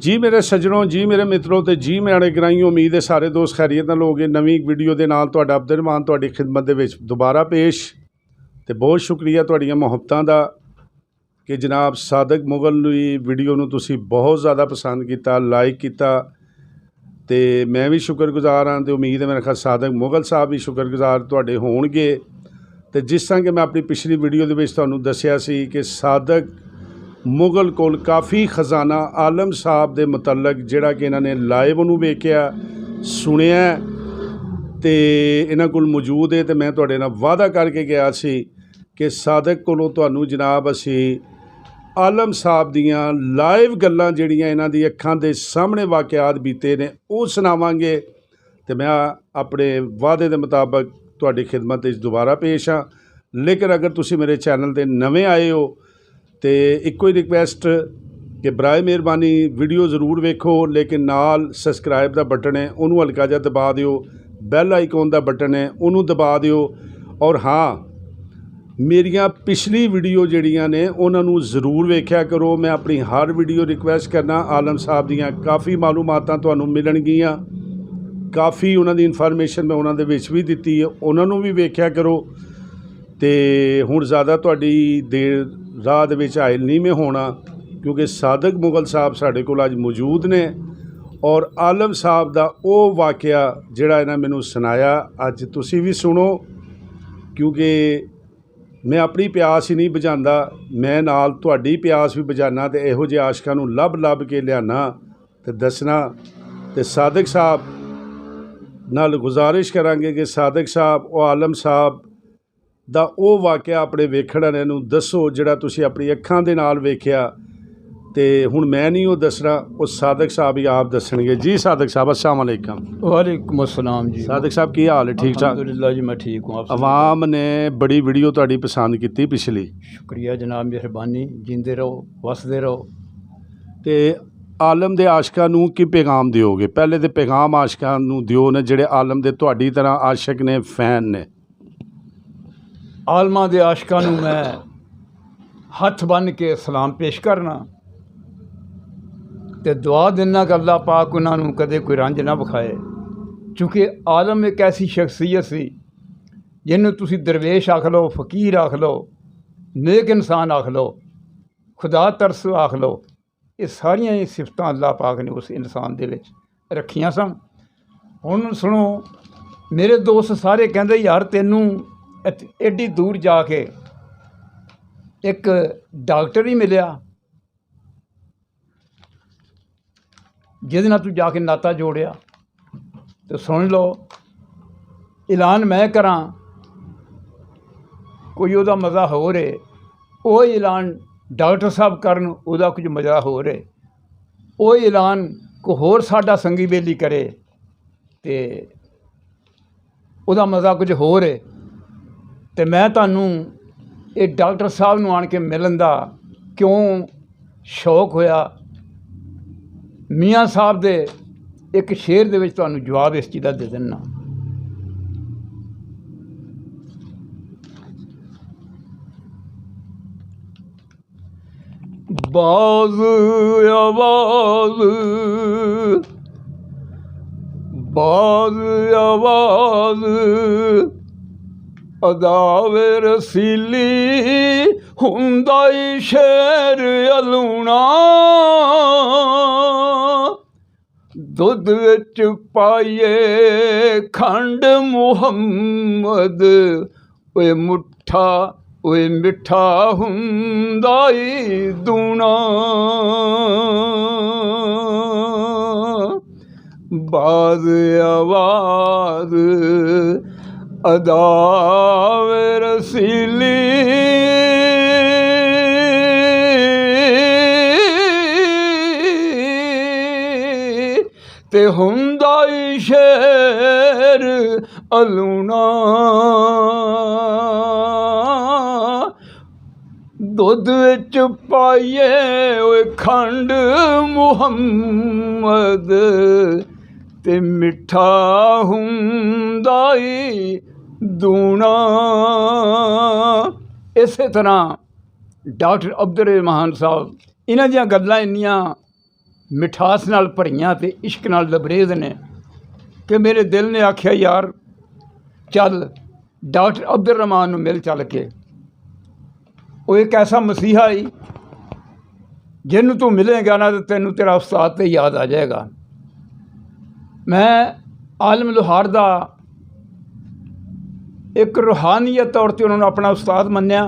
जी मेरे सज्जनों, जी मेरे मित्रों ਤੇ ਜੀ ਮੇਰੇ ਗਰਾਈਓ। ਉਮੀਦ ਹੈ ਸਾਰੇ ਦੋਸਤ ਖੈਰੀਅਤ ਨਾਲ ਹੋਗੇ। ਨਵੀਂ ਵੀਡੀਓ ਦੇ ਨਾਲ ਤੁਹਾਡਾ ਅਬਦੁਰਰਹਿਮਾਨ ਤੁਹਾਡੀ ਖਿਦਮਤ ਦੇ ਵਿੱਚ ਦੁਬਾਰਾ ਪੇਸ਼। ਤੇ ਬਹੁਤ ਸ਼ੁਕਰੀਆ ਤੁਹਾਡੀਆਂ ਮੁਹੱਬਤਾਂ ਦਾ ਕਿ ਜਨਾਬ ਸਾਦਕ ਮੁਗਲ ਦੀ ਵੀਡੀਓ ਨੂੰ ਤੁਸੀਂ ਬਹੁਤ ਜ਼ਿਆਦਾ ਪਸੰਦ ਕੀਤਾ, ਲਾਈਕ ਕੀਤਾ ਤੇ ਮੈਂ ਵੀ ਸ਼ੁਕਰਗੁਜ਼ਾਰ ਹਾਂ ਤੇ ਉਮੀਦ ਹੈ ਮੇਰੇ ਖਿਆਲ ਸਾਦਕ ਮੁਗਲ ਸਾਹਿਬ ਵੀ ਸ਼ੁਕਰਗੁਜ਼ਾਰ ਤੁਹਾਡੇ ਹੋਣਗੇ। ਤੇ ਜਿਸ ਤਰ੍ਹਾਂ ਕਿ ਮੈਂ ਆਪਣੀ ਪਿਛਲੀ ਵੀਡੀਓ ਦੇ ਵਿੱਚ ਤੁਹਾਨੂੰ ਦੱਸਿਆ ਸੀ ਕਿ ਸਾਦਕ ਮੁਗਲ ਕੋਲ ਕਾफ़ी ਖਜ਼ਾਨਾ ਆਲਮ ਸਾਹਿਬ ਦੇ ਮੁਤਲਕ ਜਿਹੜਾ ਕਿ ਇਹਨਾਂ ਨੇ ਲਾਈਵ ਉਹਨੂੰ ਵੇਖਿਆ, ਸੁਣਿਆ ਤੇ ਇਹਨਾਂ ਕੋਲ ਮੌਜੂਦ ਹੈ। ਤੇ ਮੈਂ ਤੁਹਾਡੇ ਨਾਲ ਵਾਅਦਾ ਕਰਕੇ ਗਿਆ ਸੀ ਕਿ ਸਾਦਕ ਕੋਲੋਂ ਤੁਹਾਨੂੰ ਜਨਾਬ ਅਸੀਂ ਆਲਮ ਸਾਹਿਬ ਦੀਆਂ ਲਾਈਵ ਗੱਲਾਂ ਜਿਹੜੀਆਂ ਇਹਨਾਂ ਦੀ ਅੱਖਾਂ ਦੇ ਸਾਹਮਣੇ ਵਾਕਿਆਤ ਬੀਤੇ ਨੇ ਉਹ ਸੁਣਾਵਾਂਗੇ। ਤੇ ਮੈਂ ਆਪਣੇ ਵਾਅਦੇ ਦੇ ਮੁਤਾਬਕ ਤੁਹਾਡੀ ਖਿਦਮਤ ਵਿੱਚ ਦੁਬਾਰਾ ਪੇਸ਼ ਹਾਂ। ਲੇਕਿਨ ਅਗਰ ਤੁਸੀਂ ਮੇਰੇ ਚੈਨਲ 'ਤੇ ਨਵੇਂ ਆਏ ਹੋ तो एको ही रिक्वेस्ट कि बराए मेहरबानी वीडियो ज़रूर वेखो, लेकिन नाल सबसक्राइब का बटन है उन्होंने हल्का जा दबा दिओ, बैल आइकॉन का बटन है उन्होंने दबा दिओ। और हाँ, मेरिया पिछली वीडियो जड़ियाँ ने उन्होंने ज़रूर वेख्या करो। मैं अपनी हर वीडियो रिक्वेस्ट करना आलम साहब दियाँ काफ़ी मालूमातां तुहानूं मिलणगियां, काफ़ी उन्होंने इनफॉर्मेशन मैं उन्होंने विच भी दिती है, उन्होंने भी वेख्या करो। तो हुण ज़्यादा तुहाडी देर राह दे विच हायल नहीं मैं होना क्योंकि सादक मुगल साहब साडे कोल अज मौजूद ने। और आलम साहब दा वो वाक़या जिहड़ा इन्हां मैनूं सुनाया अज तुसीं भी सुनो, क्योंकि मैं अपनी प्यास ही नहीं बुझांदा, मैं नाल तुहाडी प्यास भी बुझाना ते इहो जिहे आशिकां नूं लभ के लियाना ते दसना। ते सादक साहब नाल गुजारिश करांगे कि सादक साहब वो आलम साहब ਦਾ ਉਹ ਵਾਕਿਆ ਆਪਣੇ ਵੇਖਣ ਵਾਲਿਆਂ ਨੂੰ ਦੱਸੋ ਜਿਹੜਾ ਤੁਸੀਂ ਆਪਣੀ ਅੱਖਾਂ ਦੇ ਨਾਲ ਵੇਖਿਆ। ਤੇ ਹੁਣ ਮੈਂ ਨਹੀਂ ਉਹ ਦੱਸਣਾ, ਉਹ ਸਾਦਕ ਸਾਹਿਬ ਹੀ ਆਪ ਦੱਸਣਗੇ। ਜੀ ਸਾਦਕ ਸਾਹਿਬ अस्सलाम वालेकुम। वालेकुम अस्सलाम जी। सादक साहब की हाल है? ठीक ठाक अल्हम्दुलिल्लाह जी, मैं ठीक हूँ। आवाम ने बड़ी वीडियो तुहाडी पसंद की पिछली, शुक्रिया जनाब, मेहरबानी, जींदे रहो वसदे रहो। तो आलम दे आशिकां नूं की पैगाम दिओगे? पहले तो पैगाम आशिकां नूं दिओ ने ਜਿਹੜੇ आलम दे तुहाडी तरह आशिक ने, फैन ने। आलमा दे आशिकां नूं मैं हथ बन के सलाम पेश करना ते दुआ देना कि अल्लाह पाक उन्होंने कदे कोई रंज ना विखाए, क्योंकि आलम एक ऐसी शख्सियत सी जिन्होंने तुसी दरवेश आख लो, फ़कीर आख लो, नेक इंसान आख लो, खुदा तरस आख लो, ये सारिया ही सिफत अल्लाह पाक ने उस इंसान दे विच रखियां सन। हुण सुनो, मेरे दोस्त सारे कहंदे यार तैनूं एड्डी दूर जाके एक डॉक्टर ही मिलिया जिहदे नाल तू जाके नाता जोड़िया। तो सुन लो, ऐलान मैं करा कोई उहदा मज़ा हो रहे, वो ऐलान डॉक्टर साहब करन उहदा कुछ मज़ा हो रहे, वो ऐलान को होर साडा संगी बेली करे ते उहदा मज़ा कुछ हो रहे। तो मैं तुहानूं ये डॉक्टर साहब नूं आण के मिलन दा क्यों शौक होया, मियाँ साहब दे एक शेर दे विच तुहानूं जवाब इस चीज़ दा दे दिन्ना। बाज़ आवाज़ बाज़ आवाज़ अदावे रसीली हुंदा ई शेर अलूना, दुध विच पाइए खंड मुहम्मद, ओए मुठा ओए मिठा हुंदा ई दूना। बाज़ आवाज़ अदावे रसीली ते हुंदा ई शेर अलूना, दुध विच पाइए ओए खंड मुहम्मद ते मिठा हुंदा ई दूना। इस तरह डॉक्टर अब्दुल रहमान साहब इन्हां दियां गल्लां इन्नियां ਮਿਠਾਸ ਨਾਲ ਭਰੀਆਂ ਅਤੇ ਇਸ਼ਕ ਨਾਲ ਲਬਰੇਜ਼ ਨੇ ਕਿ ਮੇਰੇ ਦਿਲ ਨੇ ਆਖਿਆ ਯਾਰ ਚੱਲ ਡਾਕਟਰ ਅਬਦੁਲ ਰਹਿਮਾਨ ਨੂੰ ਮਿਲ ਚੱਲ ਕੇ। ਉਹ ਇੱਕ ਐਸਾ ਮਸੀਹਾ ਹੀ ਜਿਹਨੂੰ ਤੂੰ ਮਿਲੇਗਾ ਨਾ ਤਾਂ ਤੈਨੂੰ ਤੇਰਾ ਉਸਤਾਦ ਤੇ ਯਾਦ ਆ ਜਾਏਗਾ। ਮੈਂ ਆਲਮ ਲੋਹਾਰ ਦਾ ਇੱਕ ਰੂਹਾਨੀਅਤ ਤੌਰ 'ਤੇ ਉਹਨਾਂ ਨੂੰ ਆਪਣਾ ਉਸਤਾਦ ਮੰਨਿਆ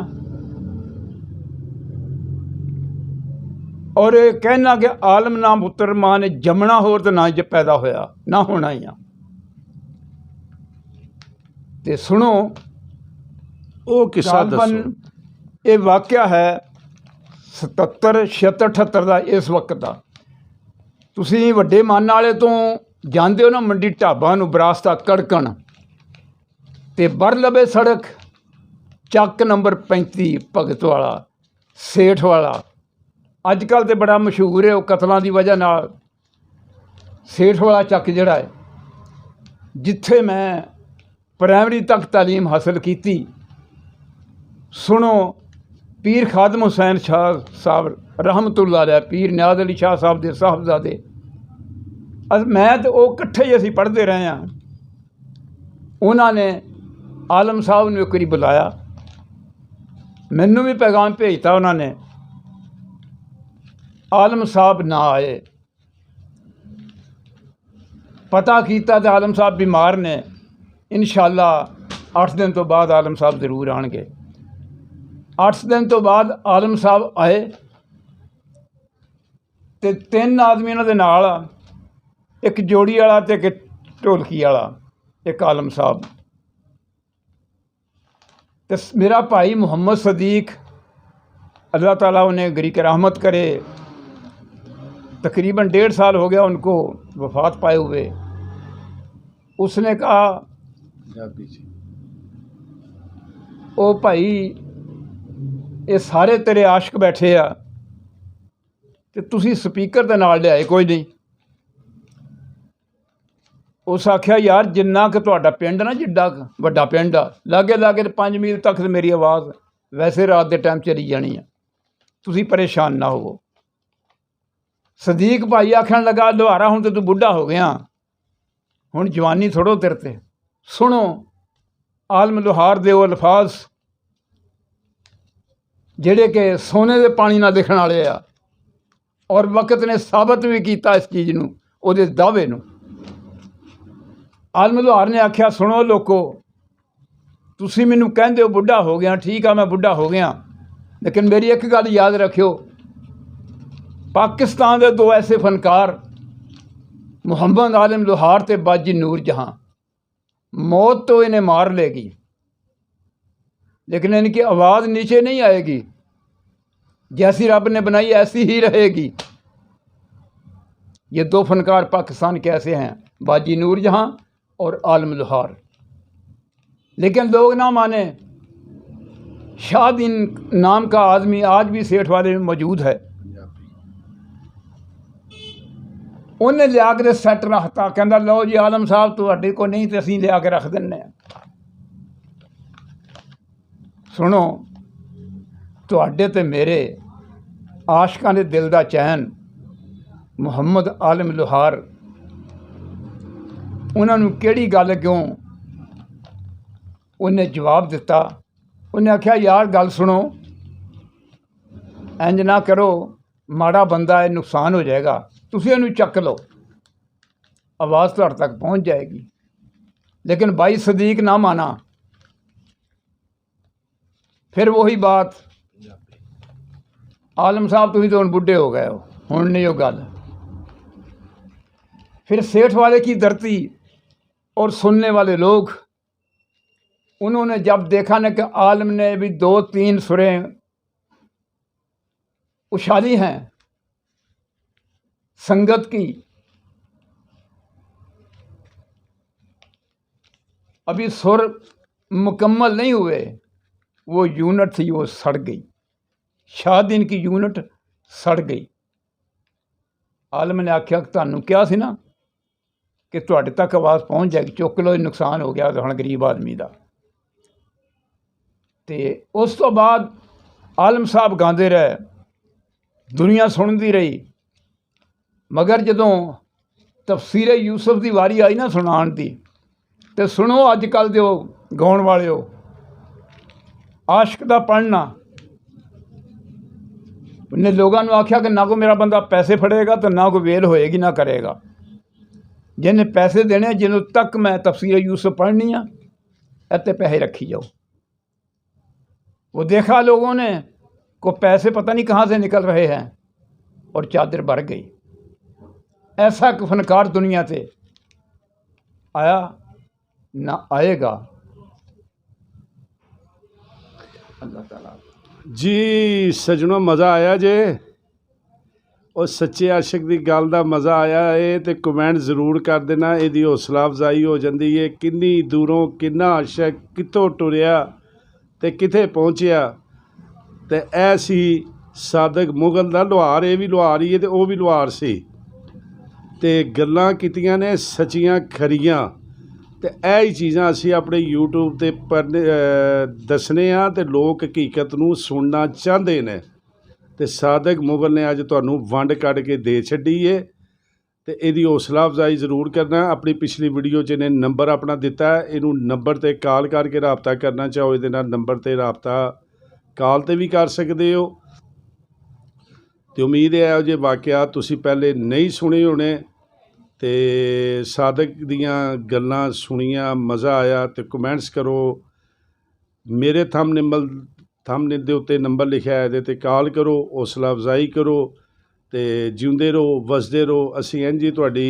ਔਰ ਇਹ ਕਹਿਣਾ ਕਿ ਆਲਮ ਨਾ ਪੁੱਤਰ ਮਾਂ ਨੇ ਜੰਮਣਾ ਹੋਰ ਤਾਂ ਨਾ ਪੈਦਾ ਹੋਇਆ ਨਾ ਹੋਣਾ ਹੀ ਆ। ਤੇ ਸੁਣੋ ਉਹ ਕਿੱਸਾ ਦੱਸੋ। ਇਹ ਵਾਕਿਆ ਹੈ 77 76 78 ਦਾ ਇਸ ਵਕਤ ਦਾ। ਤੁਸੀਂ ਵੱਡੇ ਮਨ ਵਾਲੇ ਤੋਂ ਜਾਂਦੇ ਹੋ ਨਾ ਮੰਡੀ ਢਾਬਾ ਨੂੰ ਬਰਾਸਤਾ ਕੜਕਣ ਅਤੇ ਬਰ ਲਵੇ ਸੜਕ ਚੱਕ ਨੰਬਰ 35 ਭਗਤ ਵਾਲਾ ਸੇਠ ਵਾਲਾ ਅੱਜ ਕੱਲ੍ਹ ਤਾਂ ਬੜਾ ਮਸ਼ਹੂਰ ਹੈ ਉਹ ਕਤਲਾਂ ਦੀ ਵਜ੍ਹਾ ਨਾਲ। ਸੇਠ ਵਾਲਾ ਚੱਕ ਜਿਹੜਾ ਹੈ ਜਿੱਥੇ ਮੈਂ ਪ੍ਰਾਇਮਰੀ ਤੱਕ ਤਾਲੀਮ ਹਾਸਲ ਕੀਤੀ। ਸੁਣੋ ਪੀਰ ਖਾਦਮ ਹੁਸੈਨ ਸ਼ਾਹ ਸਾਹਿਬ ਰਹਿਮਤੁल्लाह ਅਲੈਹ, ਪੀਰ ਨਿਆਜ਼ ਅਲੀ ਸ਼ਾਹ ਸਾਹਿਬ ਦੇ ਸਾਹਿਬਜ਼ਾਦੇ, ਮੈਂ ਤੇ ਉਹ ਇਕੱਠੇ ਹੀ ਅਸੀਂ ਪੜ੍ਹਦੇ ਰਹੇ ਹਾਂ। ਉਹਨਾਂ ਨੇ ਆਲਮ ਸਾਹਿਬ ਨੂੰ ਇੱਕ ਵਾਰੀ ਬੁਲਾਇਆ, ਮੈਨੂੰ ਵੀ ਪੈਗਾਮ ਭੇਜਤਾ ਉਹਨਾਂ ਨੇ। ਆਲਮ ਸਾਹਿਬ ਨਾ ਆਏ, ਪਤਾ ਕੀਤਾ ਤਾਂ ਆਲਮ ਸਾਹਿਬ ਬਿਮਾਰ ਨੇ। ਇਨਸ਼ਾਅੱਲਾ 8 ਦਿਨ ਤੋਂ ਬਾਅਦ ਆਲਮ ਸਾਹਿਬ ਜ਼ਰੂਰ ਆਉਣਗੇ। 8 ਦਿਨ ਤੋਂ ਬਾਅਦ ਆਲਮ ਸਾਹਿਬ ਆਏ ਅਤੇ 3 ਆਦਮੀ ਉਹਨਾਂ ਦੇ ਨਾਲ, ਇੱਕ ਜੋੜੀ ਵਾਲਾ ਅਤੇ ਇੱਕ ਢੋਲਕੀ ਵਾਲਾ, ਇੱਕ ਆਲਮ ਸਾਹਿਬ। ਅਤੇ ਮੇਰਾ ਭਾਈ ਮੁਹੰਮਦ ਸਦੀਕ अल्लाह ताला उन्हें गरीक रहमत करे, तकरीबन 1.5 साल हो गया उनको वफ़ात पाए हुए। उसने कहा ओ भाई ये सारे तेरे आशिक बैठे आ ते तुसी स्पीकर दे नाल लिआए कोई नहीं। उस आख्या यार जिन्ना कि तुहाडा पिंड ना जिड्डा वड्डा पिंड आ, लागे लागे 5 मील तक मेरी आवाज़ वैसे रात के टाइम चली जानी है, तुसी परेशान ना हो। सदीक भाई आखन लगा लोहारा हुण तो तू बुढ़ा हो गया, हुण जवानी थोड़ो तेरे ते। सुनो आलम लोहार दे वो अल्फाज जिहड़े कि सोने दे पानी नाल लिखण वाले आ, और वक्त ने साबित भी किया इस चीज़ नूं, उहदे दावे नूं। आलम लोहार ने आख्या सुनो लोको, तुसी मैनूं कहंदे हो बुढ़ा हो गया, ठीक है मैं बुढ़ा हो गया, लेकिन मेरी एक गल याद रखियो, पाकिस्तान के 2 ऐसे फनकार मुहम्मद आलम लोहार ते बाजी नूर जहां, मौत तो इन्हें मार लेगी लेकिन इनकी आवाज़ नीचे नहीं आएगी, जैसी रब ने बनाई ऐसी ही रहेगी। ये 2 फनकार पाकिस्तान के ऐसे हैं, बाजी नूर जहां और आलम लोहार। लेकिन लोग ना माने। शाहदीन नाम का आदमी आज भी सेठ वाले में मौजूद है, उन्हें लिया के सैट रखता, कहता लो जी आलम साहब तुहाडे को नहीं तो असीं लिया के रख दिंने। सुनो तुहाडे ते मेरे आशिकां दे दिल दा चैन मुहम्मद आलम लोहार, उन्हां नूं किहड़ी गल क्यों? उन्हें जवाब दिता, उन्हें आख्या यार गल सुनो, इंज ना करो, माड़ा बंदा है, नुकसान हो जाएगा, तुसीं इहनूं चक लो, आवाज़ तुहाडे तक पहुँच जाएगी। लेकिन भाई सदीक ना माना। फिर वही बात, आलम साहब तुसीं तो हुण बुढ़े हो गए हो, हुण नहीं हो गल। फिर सेठ वाले की धरती और सुनने वाले लोग, उन्होंने जब देखा ना कि आलम ने भी 2-3 सुरें उछाली हैं संगत की, अभी सुर मुकम्मल नहीं हुए, वो यूनिट थी वो सड़ गई, शाहदीन की यूनिट सड़ गई। आलम ने आख्या तुहानूं क्या सी ना कि तुहाडे तक आवाज़ पहुँच जाएगी, चुक लो, नुकसान हो गया हुण गरीब आदमी का। तो उस तो बाद आलम साहब गाते रहे, दुनिया सुनती रही, ਮਗਰ ਜਦੋਂ ਤਫਸੀਰੇ ਯੂਸਫ ਦੀ ਵਾਰੀ ਆਈ ਨਾ ਸੁਣਾਉਣ ਦੀ, ਤੇ ਸੁਣੋ ਅੱਜ ਕੱਲ੍ਹ ਦੇ ਉਹ ਗਾਉਣ ਵਾਲਿਓ, ਆਸ਼ਕ ਦਾ ਪੜ੍ਹਨਾ। ਉਹਨੇ ਲੋਕਾਂ ਨੂੰ ਆਖਿਆ ਕਿ ਨਾ ਕੋਈ ਮੇਰਾ ਬੰਦਾ ਪੈਸੇ ਫੜੇਗਾ ਤੇ ਨਾ ਕੋਈ ਵੇਲ ਹੋਏਗੀ ਨਾ ਕਰੇਗਾ। ਜਿਹਨੇ ਪੈਸੇ ਦੇਣੇ, ਜਦੋਂ ਤੱਕ ਮੈਂ ਤਫਸੀਰ यूसुफ पढ़नी है इतने पैसे रखी जाओ। वो देखा लोगों ने को पैसे पता नहीं कहाँ से निकल रहे हैं और चादर भर गई। ऐसा फनकार दुनिया से आया ना आएगा। अल्लाह ताला जी सजनों मज़ा आया जे, और सच्चे आशिक की गल का मज़ा आया है तो कमेंट जरूर कर देना। यदी हौसला अफजाई हो जाती है किन्नी दूरों किन्ना आशिक कितों टुरिया तो किथे पहुँचया। तो ऐसी सादक मुगल का लोहार, ये भी लोहार ही है तो वह भी लोहार सी, तो गल्लां कीतियां ने सच्चियां खरियां। तो यही चीज़ां असी अपने यूट्यूब ते पढ़ने दसने आ तो लोग हकीकत नूं सुनना चाहते हैं। तो सादक मुगल ने अज तुहानूं वंड कढ़ के दे छड्डी है, तो इहदी हौसला अफजाई जरूर करना। अपनी पिछली वीडियो च इन्हें नंबर अपना दिता है, इनू नंबर ते कॉल करके राबता करना चाहो, इहदे नाल नंबर ते राबता कॉल ते भी कर सकते हो। तो उम्मीद है जो वाकया तुसी पहले नहीं सुने होने, तो सादक दियां गल्लां सुनियां मज़ा आया तो कमेंट्स करो। मेरे थंबनेल दे उत्ते नंबर लिखा है, ये कॉल करो, हौसला अफजाई करो, तो जिउंदे रहो वसदे रहो। असीं इंज ही तुहाडी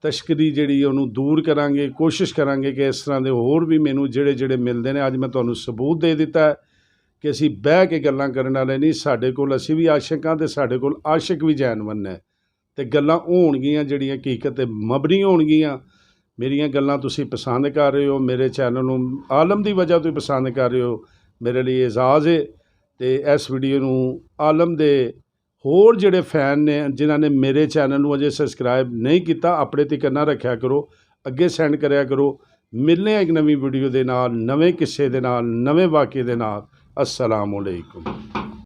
तस्करी जिहड़ी उहनूं दूर करांगे, कोशिश करांगे कि इस तरह के होर भी मैनूं जिहड़े मिलदे ने। अज मैं तुहानूं सबूत दे दिता है कि असीं बह के गल्लां करन वाले नहीं, साडे कोल असीं भी आशिक हां ते साडे कोल आशिक भी जैनवन है। तो गल्लां होणगियां जिहड़ियां हकीकत मबनी होणगियां। मेरियां गल्लां तुसीं पसंद कर रहे हो, मेरे चैनल नूं आलम की वजह तो पसंद कर रहे हो, मेरे लिए एजाज़ है। तो इस वीडियो नूं आलम दे होर जिहड़े फैन ने जिन्हां ने मेरे चैनल नूं अजे सबसक्राइब नहीं किया, अपने तक ना रखा करो, अगे सेंड करया करो। मिलने एक नवीं वीडियो दे नाल, नवें किस्से दे नाल, नवें वाक़े दे नाल। अस्सलाम वालेकुम।